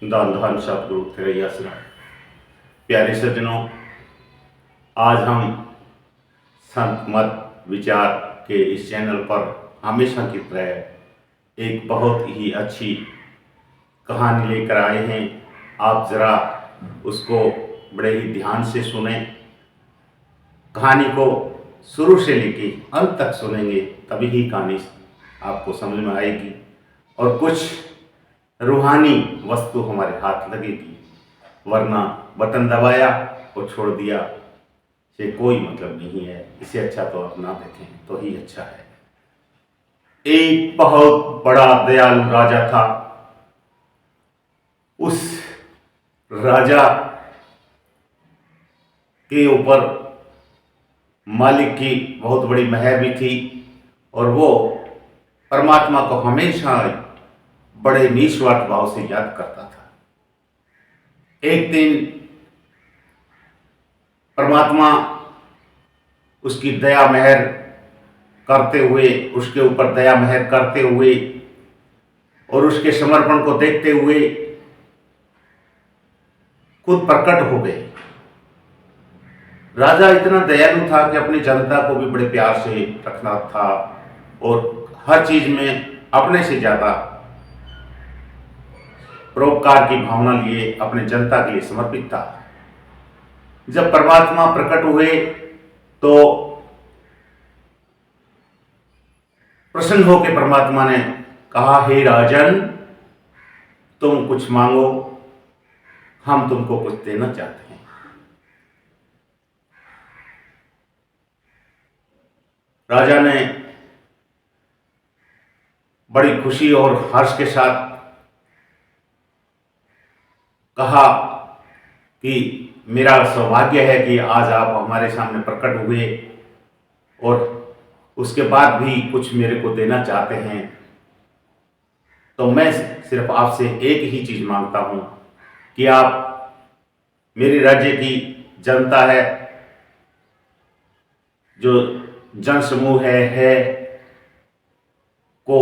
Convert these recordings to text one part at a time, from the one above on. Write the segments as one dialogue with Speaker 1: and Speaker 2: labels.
Speaker 1: दान धन सतगुरु तेरा आसरा। प्यारे सज्जनों, आज हम संत मत विचार के इस चैनल पर हमेशा की तरह एक बहुत ही अच्छी कहानी लेकर आए हैं। आप ज़रा उसको बड़े ही ध्यान से सुने। कहानी को शुरू से लेके अंत तक सुनेंगे तभी ही कहानी आपको समझ में आएगी और कुछ रूहानी वस्तु हमारे हाथ लगेगी। वरना बटन दबाया और छोड़ दिया से कोई मतलब नहीं है। इससे अच्छा तो आप ना देखें तो ही अच्छा है। एक बहुत बड़ा दयालु राजा था। उस राजा के ऊपर मालिक की बहुत बड़ी मेहर भी थी और वो परमात्मा को हमेशा बड़े निस्वार्थ भाव से याद करता था। एक दिन परमात्मा उसकी दया मेहर करते हुए, उसके ऊपर दया मेहर करते हुए और उसके समर्पण को देखते हुए खुद प्रकट हो गए। राजा इतना दयालु था कि अपनी जनता को भी बड़े प्यार से रखना था और हर चीज में अपने से ज्यादा परोपकार की भावना लिए अपने जनता के लिए समर्पित था। जब परमात्मा प्रकट हुए तो प्रसन्न होकर परमात्मा ने कहा, हे राजन, तुम कुछ मांगो, हम तुमको कुछ देना चाहते हैं। राजा ने बड़ी खुशी और हर्ष के साथ कहा कि मेरा सौभाग्य है कि आज आप हमारे सामने प्रकट हुए और उसके बाद भी कुछ मेरे को देना चाहते हैं। तो मैं सिर्फ आपसे एक ही चीज मांगता हूं कि आप मेरे राज्य की जनता है, जो जन समूह है को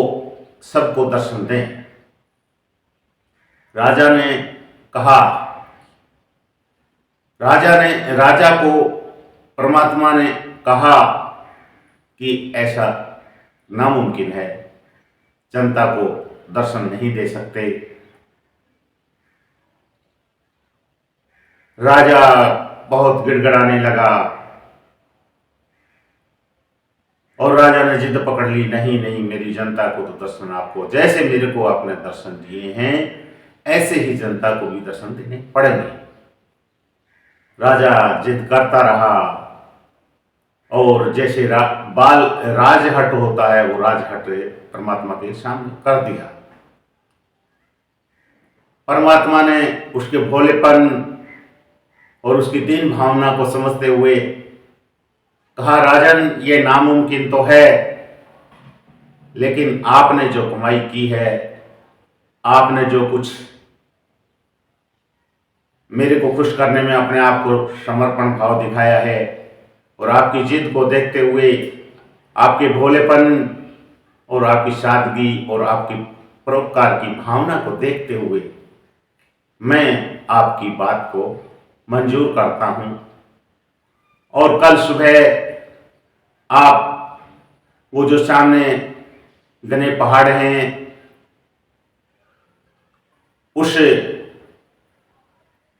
Speaker 1: सबको दर्शन दें। राजा ने कहा, राजा को परमात्मा ने कहा कि ऐसा नामुमकिन है, जनता को दर्शन नहीं दे सकते। राजा बहुत गिड़गिड़ाने लगा और राजा ने जिद पकड़ ली, नहीं नहीं, मेरी जनता को तो दर्शन आपको, जैसे मेरे को आपने दर्शन दिए हैं ऐसे ही जनता को भी दर्शन देने पड़ेंगे। राजा जिद करता रहा और जैसे राजहट होता है वो राजहट परमात्मा के सामने कर दिया। परमात्मा ने उसके भोलेपन और उसकी दीन भावना को समझते हुए कहा, राजन, ये नामुमकिन तो है, लेकिन आपने जो कमाई की है, आपने जो कुछ मेरे को खुश करने में अपने आप को समर्पण भाव दिखाया है और आपकी जिद को देखते हुए, आपके भोलेपन और आपकी सादगी और आपकी परोपकार की भावना को देखते हुए मैं आपकी बात को मंजूर करता हूं और कल सुबह आप वो जो सामने घने पहाड़ हैं उस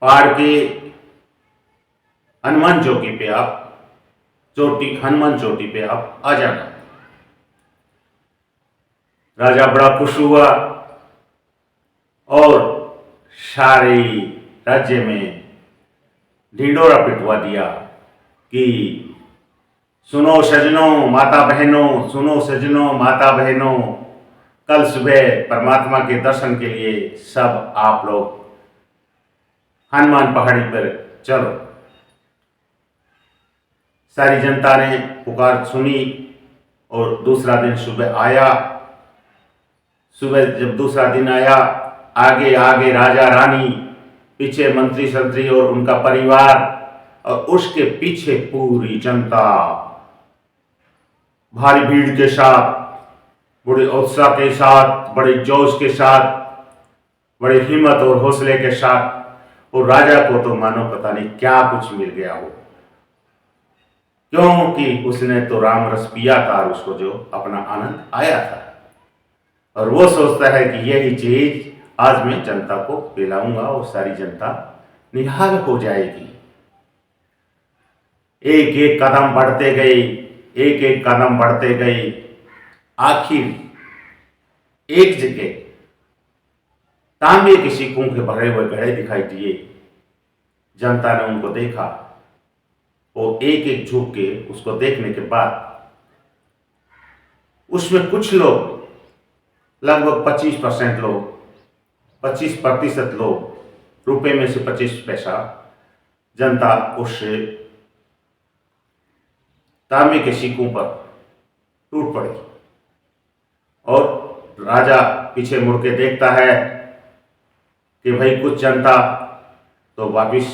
Speaker 1: पहाड़ के हनुमान चौकी पे आप हनुमान चोटी पे आप आ जाना। राजा बड़ा खुश हुआ और सारे राज्य में ढिंडोरा पिटवा दिया कि सुनो सजनों माता बहनों, सुनो सजनों माता बहनों, कल सुबह परमात्मा के दर्शन के लिए सब आप लोग हनुमान पहाड़ी पर चलो। सारी जनता ने पुकार सुनी और दूसरा दिन सुबह आया। सुबह जब दूसरा दिन आया, आगे आगे राजा रानी, पीछे मंत्री संतरी और उनका परिवार और उसके पीछे पूरी जनता भारी भीड़ के साथ, बड़े उत्साह के साथ, बड़े जोश के साथ बड़ी हिम्मत और हौसले के साथ, और राजा को तो मानो पता नहीं क्या कुछ मिल गया हो, क्योंकि उसने तो राम रस पिया था और उसको जो अपना आनंद आया था, और वो सोचता है कि यही चीज आज मैं जनता को पिलाऊंगा और सारी जनता निहाल हो जाएगी। एक एक कदम बढ़ते गए, एक एक कदम बढ़ते गए, आखिर एक जगह तांबे के सिक्कों के भरे हुए घड़े दिखाई दिए। जनता ने उनको देखा और एक एक झुक के उसको देखने के बाद उसमें कुछ लोग, लगभग 25% लोग, 25% लोग, रुपए में से 25 पैसा जनता उससे तांबे के सिक्कों पर टूट पड़ी। और राजा पीछे मुड़ के देखता है कि भाई कुछ जनता तो वापिस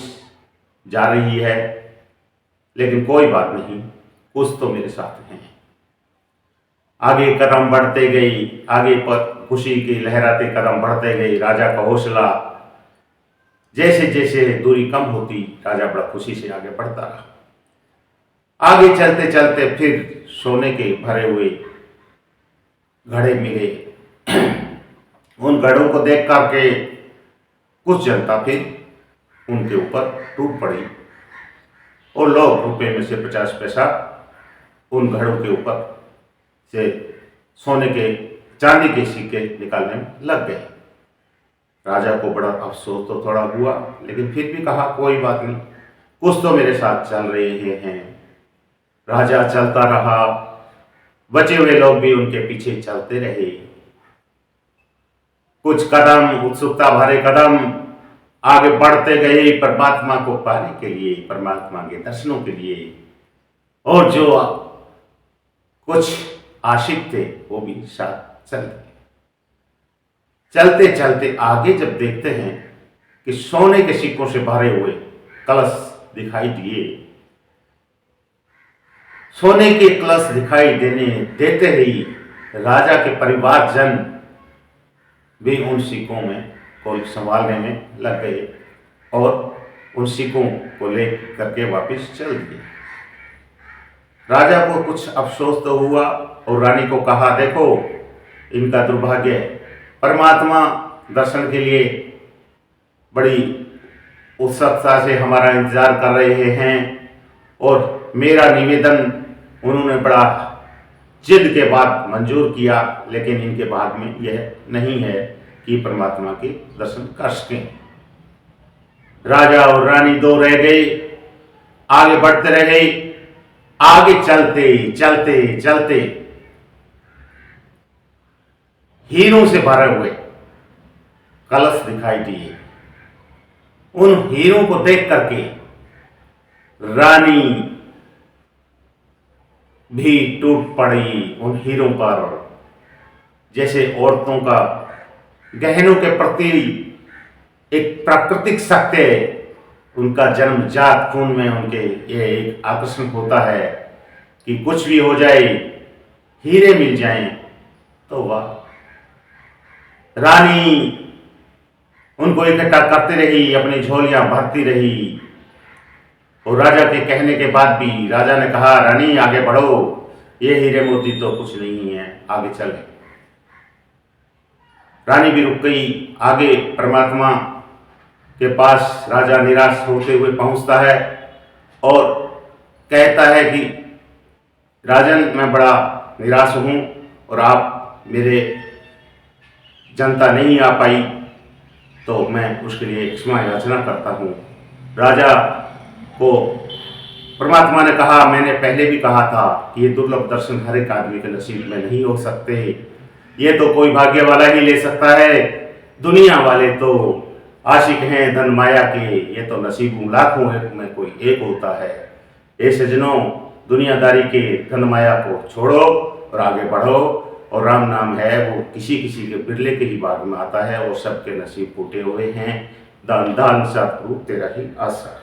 Speaker 1: जा रही है, लेकिन कोई बात नहीं, कुछ तो मेरे साथ हैं। आगे कदम बढ़ते गई, आगे पर खुशी की लहराते कदम बढ़ते गई। राजा का हौसला जैसे जैसे दूरी कम होती, राजा बड़ा खुशी से आगे बढ़ता रहा। आगे चलते चलते फिर सोने के भरे हुए घड़े मिले। उन घड़ों को देख करके कुछ जनता फिर उनके ऊपर टूट पड़ी और लोग रुपए में से 50 पैसा उन घड़ों के ऊपर से सोने के, चांदी के सिक्के निकालने में लग गए। राजा को बड़ा अफसोस तो थोड़ा हुआ, लेकिन फिर भी कहा कोई बात नहीं, कुछ तो मेरे साथ चल रहे हैं। राजा चलता रहा, बचे हुए लोग भी उनके पीछे चलते रहे। कुछ कदम, उत्सुकता भरे कदम आगे बढ़ते गए परमात्मा को पाने के लिए, परमात्मा के दर्शनों के लिए। और जो कुछ आशिक थे वो भी साथ चल गए। चलते चलते आगे जब देखते हैं कि सोने के सिक्कों से भरे हुए कलश दिखाई दिए। सोने के कलश दिखाई देते ही राजा के परिवारजन भी उन सिक्कों में को संभालने में लग गए और उन सिक्कों को ले करके वापस चल दिए। राजा को कुछ अफसोस तो हुआ और रानी को कहा, देखो इनका दुर्भाग्य है, परमात्मा दर्शन के लिए बड़ी उत्सुकता से हमारा इंतजार कर रहे हैं और मेरा निवेदन उन्होंने बड़ा जिद के बाद मंजूर किया, लेकिन इनके भाग में यह नहीं है कि परमात्मा के दर्शन कर सकें। राजा और रानी दो रह गए, आगे बढ़ते रहे। आगे चलते चलते चलते हीरों से भरे हुए कलश दिखाई दिए। उन हीरों को देख करके रानी भी टूट पड़ी उन हीरों पर। जैसे औरतों का गहनों के प्रति एक प्राकृतिक सत्य, उनका जन्मजात खून में उनके ये एक आकर्षण होता है कि कुछ भी हो जाए, हीरे मिल जाएं तो वाह। रानी उनको इकट्ठा करती रही, अपनी झोलियां भरती रही और राजा के कहने के बाद भी राजा ने कहा, रानी आगे बढ़ो, ये हीरे मोती तो कुछ नहीं है, आगे चले। रानी भी रुक गई। आगे परमात्मा के पास राजा निराश होते हुए पहुंचता है और कहता है कि राजन, मैं बड़ा निराश हूं और आप मेरे जनता नहीं आ पाई, तो मैं उसके लिए क्षमा याचना करता हूं। राजा को परमात्मा ने कहा, मैंने पहले भी कहा था कि ये दुर्लभ दर्शन हर एक आदमी के नसीब में नहीं हो सकते, ये तो कोई भाग्य वाला ही ले सकता है। दुनिया वाले तो आशिक हैं धन माया के, ये तो नसीब लाखों में कोई एक होता है। ए सजनों, दुनियादारी के धन माया को छोड़ो और आगे बढ़ो, और राम नाम है वो किसी किसी के बिरले के ही भाग में आता है और सबके नसीब फूटे हुए हैं। दान दान सतगुरु तेरा ही आशा।